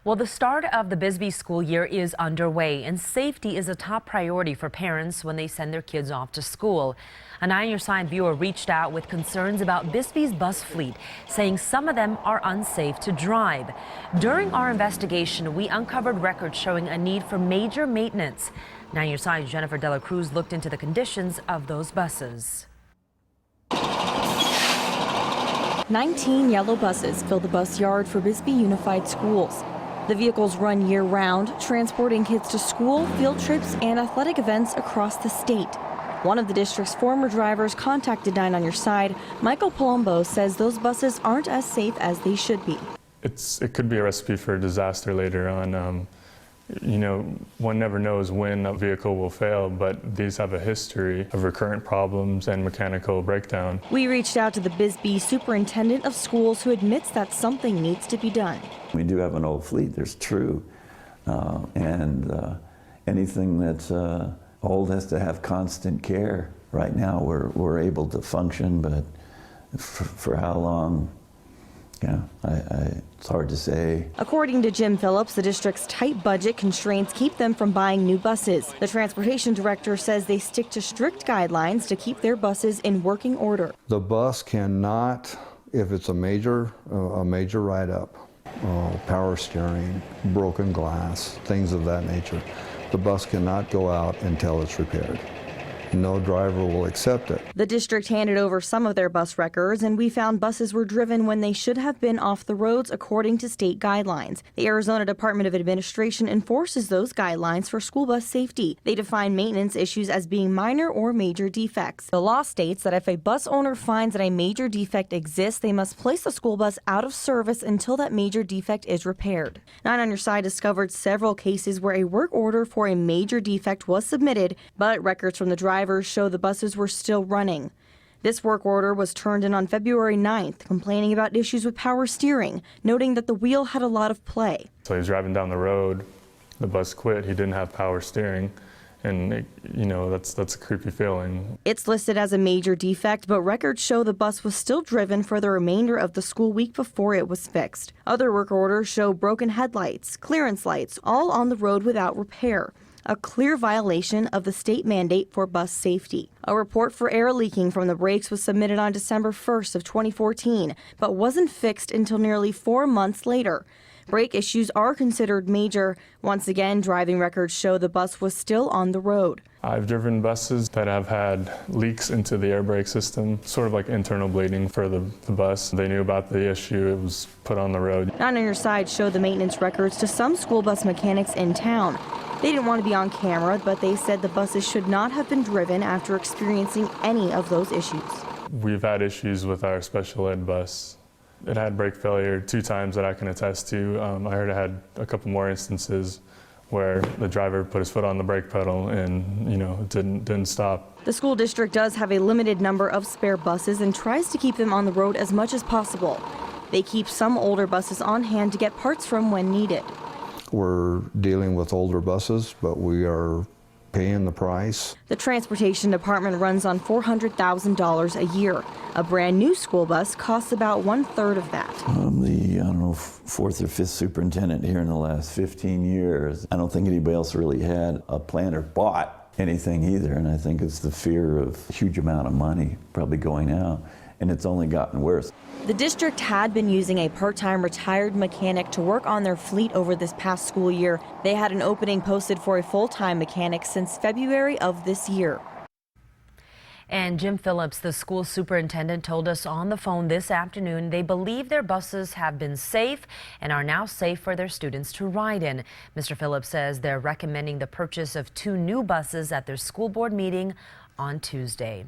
Well, the start of the Bisbee school year is underway, and safety is a top priority for parents when they send their kids off to school. A 9 on Your Side viewer reached out with concerns about Bisbee's bus fleet, saying some of them are unsafe to drive. During our investigation, we uncovered records showing a need for major maintenance. 9 on Your Side's Jennifer Dela Cruz looked into the conditions of those buses. 19 yellow buses fill the bus yard for Bisbee Unified Schools. The vehicles run year-round, transporting kids to school, field trips, and athletic events across the state. One of the district's former drivers contacted 9 on Your Side. Michael Palumbo says those buses aren't as safe as they should be. It could be a recipe for a disaster later on. One never knows when a vehicle will fail, but these have a history of recurrent problems and mechanical breakdown. We reached out to the Bisbee superintendent of schools, who admits that something needs to be done. We do have an old fleet, there's true, and anything that's old has to have constant care. Right now we're able to function, but for how long? Yeah, it's hard to say. According to Jim Phillips, the district's tight budget constraints keep them from buying new buses. The transportation director says they stick to strict guidelines to keep their buses in working order. The bus cannot, if it's a major write-up, power steering, broken glass, things of that nature, the bus cannot go out until it's repaired. No driver will accept it. The district handed over some of their bus records, and we found buses were driven when they should have been off the roads according to state guidelines. The Arizona Department of Administration enforces those guidelines for school bus safety. They define maintenance issues as being minor or major defects. The law states that if a bus owner finds that a major defect exists, they must place the school bus out of service until that major defect is repaired. 9 on Your Side discovered several cases where a work order for a major defect was submitted, but records from the drivers show the buses were still running. This work order was turned in on February 9th, complaining about issues with power steering, noting that the wheel had a lot of play. So he was driving down the road, the bus quit, he didn't have power steering, and that's a creepy feeling. It's listed as a major defect, but records show the bus was still driven for the remainder of the school week before it was fixed. Other work orders show broken headlights, clearance lights, all on the road without repair. A clear violation of the state mandate for bus safety. A report for air leaking from the brakes was submitted on December 1st of 2014, but wasn't fixed until nearly 4 months later. Brake issues are considered major. Once again, driving records show the bus was still on the road. I've driven buses that have had leaks into the air brake system, sort of like internal bleeding for the bus. They knew about the issue, it was put on the road. 9 on Your Side showed the maintenance records to some school bus mechanics in town. They didn't want to be on camera, but they said the buses should not have been driven after experiencing any of those issues. We've had issues with our special ed bus. It had brake failure 2 times that I can attest to. I heard it had a couple more instances where the driver put his foot on the brake pedal and didn't stop. The school district does have a limited number of spare buses and tries to keep them on the road as much as possible. They keep some older buses on hand to get parts from when needed. We're dealing with older buses, but we are paying the price. The transportation department runs on $400,000 a year. A brand new school bus costs about 1/3 of that. I'm the, 4th or 5th superintendent here in the last 15 years. I don't think anybody else really had a plan or bought anything either, and I think it's the fear of a huge amount of money probably going out, and it's only gotten worse. The district had been using a part-time retired mechanic to work on their fleet over this past school year. They had an opening posted for a full-time mechanic since February of this year. And Jim Phillips, the school superintendent, told us on the phone this afternoon they believe their buses have been safe and are now safe for their students to ride in. Mr. Phillips says they're recommending the purchase of 2 new buses at their school board meeting on Tuesday.